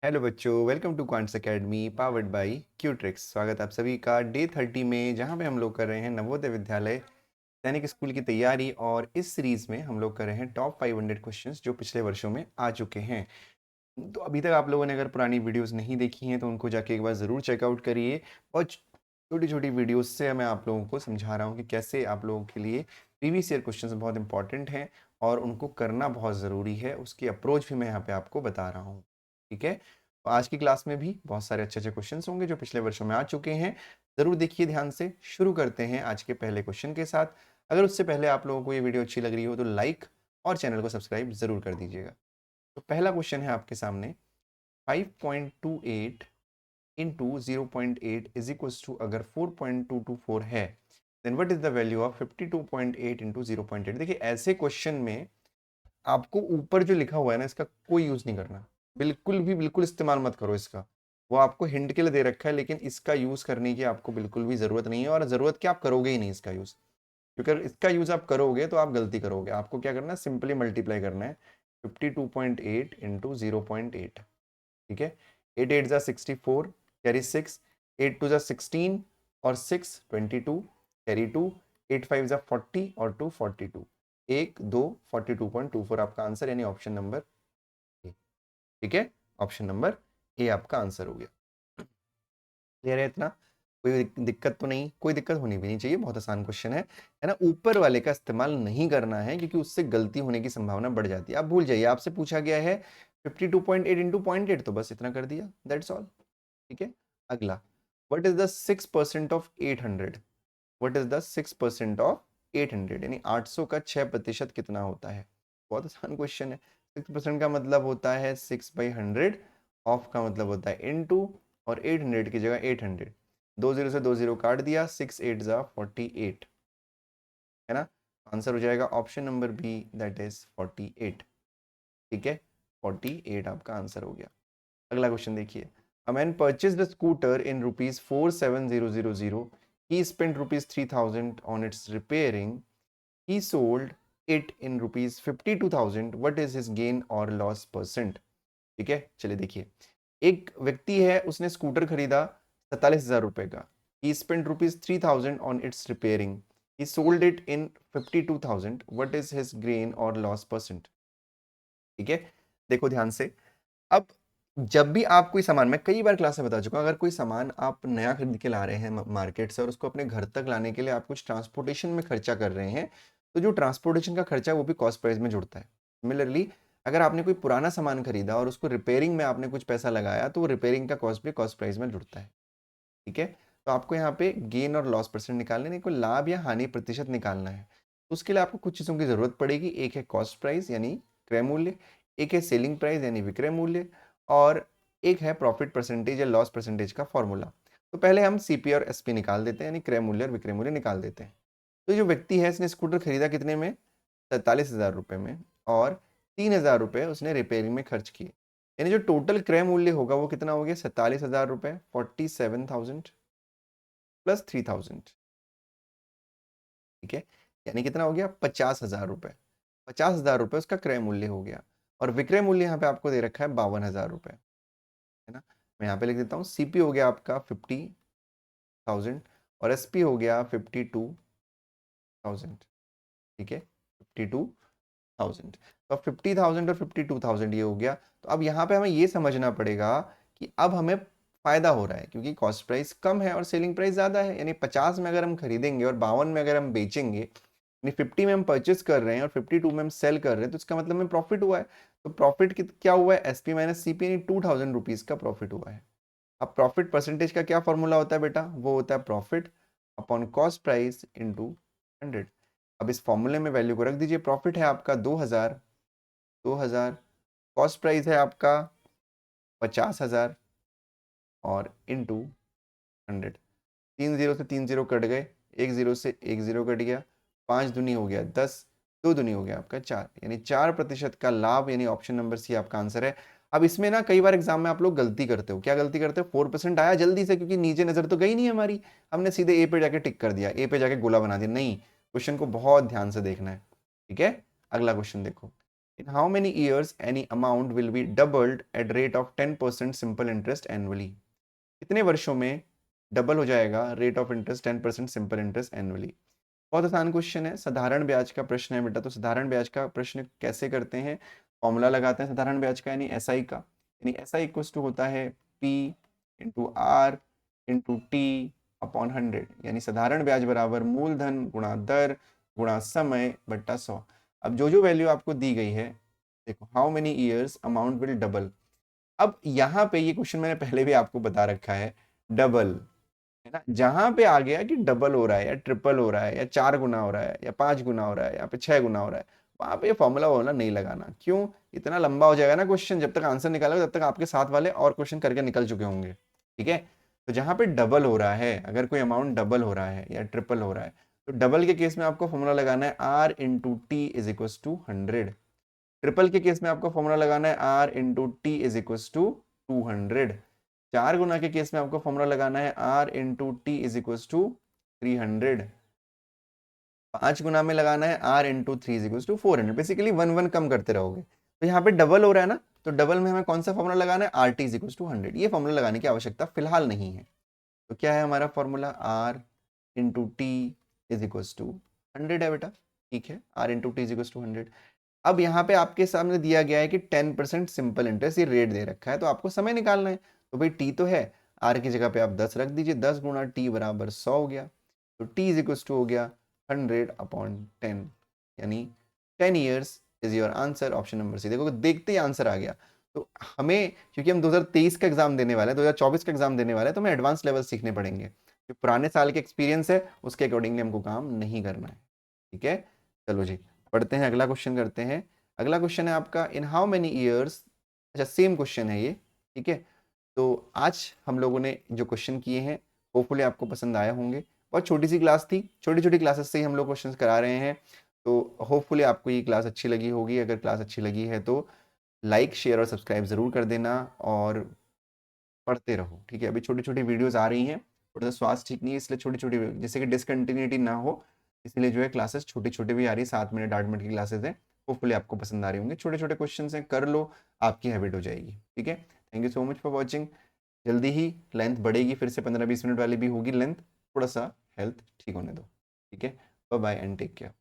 Hello बच्चों, welcome to Quants Academy powered by Qutrix. स्वागत है आप सभी का डे 30 में, जहां पे हम लोग कर रहे हैं नवोदय विद्यालय सैनिक स्कूल की तैयारी। और इस सीरीज में हम लोग कर रहे हैं टॉप 500 क्वेश्चंस जो पिछले वर्षों में आ चुके हैं। तो अभी तक आप लोगों ने अगर पुरानी वीडियोस नहीं देखी हैं तो उनको जाके एक बार ज़रूर चेकआउट करिए। और छोटी छोटी वीडियोस से मैं आप लोगों को समझा रहा हूँ कि कैसे आप लोगों के लिए प्रीवियस ईयर क्वेश्चंस बहुत इंपॉर्टेंट हैं और उनको करना बहुत ज़रूरी है। उसकी अप्रोच भी मैं यहाँ पे आपको बता रहा हूँ। ठीक है, तो आज की क्लास में भी बहुत सारे अच्छे अच्छे क्वेश्चन होंगे जो पिछले वर्षों में आ चुके हैं। ज़रूर देखिए ध्यान से। शुरू करते हैं आज के पहले क्वेश्चन के साथ। अगर उससे पहले आप लोगों को ये वीडियो अच्छी लग रही हो तो लाइक और चैनल को सब्सक्राइब ज़रूर कर दीजिएगा। तो पहला क्वेश्चन है आपके सामने, 5.28 इंटू 0.8 इज इक्वल्स टू, अगर 4.224 है then what is the value of 52.8 into 0.8। देखिए ऐसे क्वेश्चन में आपको ऊपर जो लिखा हुआ है ना, इसका कोई यूज नहीं करना। बिल्कुल भी बिल्कुल इस्तेमाल मत करो इसका। वो आपको हिंट के लिए दे रखा है, लेकिन इसका यूज करने की आपको बिल्कुल भी जरूरत नहीं है। और जरूरत क्या, आप करोगे ही नहीं इसका यूज, क्योंकि अगर इसका यूज आप करोगे तो आप गलती करोगे। आपको क्या करना है, सिंपली मल्टीप्लाई करना है 52.8 इंटू 0.8। ठीक है, 8 8 जा 64, कैरी 6, 8 2 जा 16 और 6 22, कैरी 2, 8 5 जा 40 और 2 42, 1 2 42.24 आपका आंसर, यानी ऑप्शन नंबर ए। ठीक है, ऑप्शन नंबर ए आपका आंसर हो गया। क्लियर है इतना? कोई दिक्कत तो नहीं, कोई दिक्कत होनी भी नहीं चाहिए, बहुत आसान क्वेश्चन है ना। ऊपर वाले का इस्तेमाल नहीं करना है क्योंकि उससे गलती होने की संभावना बढ़ जाती है। आप भूल जाइए, आपसे पूछा गया है 52.8 इंटू 0.8, तो बस इतना कर दिया, दैट्स ऑल। ठीक है, अगला, what is the 6% of 800? What is the 6% of 800, यानी 800 का 6% कितना होता है? बहुत आसान क्वेश्चन है। 6% का मतलब होता है 6/100, ऑफ का मतलब होता है इनटू, और 800 की जगह 800, 20 से 20 काट दिया, 6 8 जा 48, है ना। आंसर हो जाएगा option number B, that is 48। ठीक है, 48 आपका आंसर हो गया। अगला क्वेश्चन देखिए, a man purchased a scooter in rupees 47000, he spent rupees 3000 on its repairing, he sold it in rupees 52000, what is his gain or loss percent? ठीक है, चलिए देखिए, एक व्यक्ति है, उसने स्कूटर खरीदा 47,000 रुपए का। he spent rupees 3000 on its repairing, he sold it in 52,000, what is his gain or loss percent? ठीक है, देखो ध्यान से। अब जब भी आप कोई सामान, मैं कई बार क्लास में बता चुका हूं, अगर कोई सामान आप नया खरीद के ला रहे हैं मार्केट से और उसको अपने घर तक लाने के लिए आप कुछ ट्रांसपोर्टेशन में खर्चा कर रहे हैं, तो जो ट्रांसपोर्टेशन का खर्चा है वो भी कॉस्ट प्राइस में जुड़ता है। सिमिलरली, अगर आपने कोई पुराना सामान खरीदा और उसको रिपेयरिंग में आपने कुछ पैसा लगाया, तो वो रिपेयरिंग का कॉस्ट भी कॉस्ट प्राइस में जुड़ता है। ठीक है, तो आपको यहाँ पे गेन और लॉस परसेंट निकालने नहीं, कोई लाभ या हानि प्रतिशत निकालना है। तो उसके लिए आपको कुछ चीज़ों की जरूरत पड़ेगी। एक है कॉस्ट प्राइस यानी क्रय मूल्य, एक है सेलिंग प्राइस यानी विक्रय मूल्य, और एक है प्रॉफिट परसेंटेज या लॉस परसेंटेज का फॉर्मूला। तो पहले हम सीपी और एसपी निकाल देते हैं, यानी क्रय मूल्य और विक्रय मूल्य निकाल देते हैं। तो जो व्यक्ति है, इसने स्कूटर खरीदा कितने में, 47,000 रुपये में, और 3,000 रुपये उसने रिपेयरिंग में खर्च किए, यानी जो टोटल क्रय मूल्य होगा वो कितना हो गया, 47,000 रुपये, 47,000 प्लस 3,000। ठीक है, यानी कितना हो गया, 50,000 रुपये। 50,000 रुपये उसका क्रय मूल्य हो गया। और विक्रय मूल्य यहाँ पे आपको दे रखा है 52,000 रुपये, है ना। मैं यहाँ पे लिख देता हूँ, सीपी हो गया आपका 50,000 और एसपी हो गया 52,000। ठीक है, 52,000। तो अब 50,000 और 52,000 ये हो गया। तो अब यहाँ पे हमें ये समझना पड़ेगा कि अब हमें फायदा हो रहा है क्योंकि कॉस्ट प्राइस कम है और सेलिंग प्राइस ज्यादा है। यानी 50 में अगर हम खरीदेंगे और 52 में अगर हम बेचेंगे, यानी 50 में हम परचेस कर रहे हैं और 52 में हम सेल कर रहे हैं, तो इसका मतलब में प्रॉफिट हुआ है। तो प्रॉफिट क्या हुआ है, एसपी माइनस सीपी, यानी 2,000 रुपीज का प्रॉफिट हुआ है। अब प्रॉफिट परसेंटेज का क्या फॉर्मूला होता है बेटा, वो होता है profit upon cost price into 100। अब इस फॉर्मूले में वैल्यू को रख दीजिए। प्रॉफिट है आपका 2,000, 2,000, कॉस्ट प्राइस है आपका 50,000 और इंटू 100। 3 जीरो से 3 जीरो कट गए, 1 जीरो से 1 जीरो कट गया, 5 दूनी हो गया 10, 2 दूनी हो गया आपका 4, यानी 4% का लाभ, यानी ऑप्शन नंबर सी आपका आंसर है। अब इसमें ना कई बार एग्जाम में आप लोग गलती करते हो। क्या गलती करते हो, 4% आया जल्दी से, क्योंकि नीचे नजर तो गई नहीं हमारी, हमने सीधे ए पे जाके टिक कर दिया, ए पे जाके गोला बना दिया। नहीं, क्वेश्चन को बहुत ध्यान से देखना है। ठीक है, अगला क्वेश्चन देखो, in how many years any amount will be doubled at rate of 10% simple interest annually. कितने वर्षों में डबल हो जाएगा rate of interest 10% simple interest annually. बहुत आसान क्वेश्चन है, साधारण ब्याज का प्रश्न है बेटा। तो साधारण ब्याज का प्रश्न कैसे करते हैं, फॉर्मूला लगाते हैं साधारण ब्याज का, यानी एसआई का। यानी एसआई इक्वल्स टू होता है P into R into T upon 100। यानी साधारण ब्याज बराबर मूलधन गुणा दर गुणा समय बट्टा 100। अब जो जो वैल्यू आपको दी गई है, देखो how many years amount will double. अब यहाँ पे ये क्वेश्चन मैंने पहले भी आपको बता रखा है, डबल है ना, जहां पे आ गया कि डबल हो रहा है या ट्रिपल हो रहा है या 4 गुना हो रहा है या 5 गुना हो रहा है या पे 6 गुना हो रहा है, वहां पे फॉर्मूला वॉर्मूला नहीं लगाना। क्यों, इतना लंबा हो जाएगा ना क्वेश्चन, जब तक आंसर निकालोगे तब तक आपके साथ वाले और क्वेश्चन करके निकल चुके होंगे। ठीक है, तो जहां पे डबल हो रहा है, अगर कोई अमाउंट डबल हो रहा है या ट्रिपल हो रहा है, तो डबल के केस में आपको फॉर्मूला लगाना है are into T is equal to 100। Triple के केस में आपको फॉर्मूला लगाना है are into T is equal to 200। 4 गुना के केस में आपको फॉर्मूला लगाना है are into T is equal to 300। 5 गुना में लगाना है are into three is equal to 400। Basically one one कम करते रहोगे। तो यहाँ पे डबल हो रहा है ना, तो डबल में हमें कौन सा फॉर्मूला लगाना है, R T is equal to 100। ये फॉर्मूला लगाने की आवश्यकता फिलहाल नहीं है। तो क्या है हमारा formula, R into T is equal to 100 है बेटा। ठीक है, are into T is equal to 100। अब यहाँ पे आपके सामने दिया गया है कि 10% सिंपल इंटरेस्ट, ये रेट दे रखा है, तो आपको समय निकालना है। तो भाई टी तो है, आर की जगह पे आप 10 रख दीजिए, 10 गुना टी बराबर 100 हो गया। तो टी इज इक्व टू हो गया 100 अपॉन 10, यानी 10 years is your answer. Option number C. देखो देखते ही आंसर आ गया। तो हमें, क्योंकि हम 2023 का एग्जाम देने वाले हैं, 2024 का एग्जाम देने वाले हैं, तो हमें एडवांस लेवल सीखने पड़ेंगे। जो पुराने साल के एक्सपीरियंस है उसके अकॉर्डिंगली हमको काम नहीं करना है। ठीक है, चलो जी पढ़ते हैं, अगला क्वेश्चन करते हैं। अगला क्वेश्चन है आपका, इन हाउ मेनी ईयर्स। अच्छा, सेम क्वेश्चन है ये। ठीक है, तो आज हम लोगों ने जो क्वेश्चन किए हैं होपफुली आपको पसंद आए होंगे। बहुत छोटी सी क्लास थी, छोटी छोटी क्लासेस से ही हम लोग क्वेश्चंस करा रहे हैं। तो होपफुली आपको ये क्लास अच्छी लगी होगी। अगर क्लास अच्छी लगी है तो लाइक शेयर और सब्सक्राइब ज़रूर कर देना और पढ़ते रहो। ठीक है, अभी छोटी छोटी वीडियोस आ रही हैं, थोड़ा सा स्वास्थ्य ठीक नहीं है इसलिए छोटी छोटी, जैसे कि डिसकंटिन्यूटी ना हो इसलिए जो है क्लासेस छोटी छोटी भी आ रही है। 7 मिनट 8 मिनट की क्लासेस हैं, होपफुली आपको पसंद आ रही होंगी। छोटे छोटे क्वेश्चन हैं, कर लो, आपकी हैबिट हो जाएगी। ठीक है, thank you so much for watching. जल्दी ही लेंथ बढ़ेगी, फिर से 15-20 मिनट वाली भी होगी लेंथ। थोड़ा सा हेल्थ ठीक होने दो। ठीक है, bye bye and take care.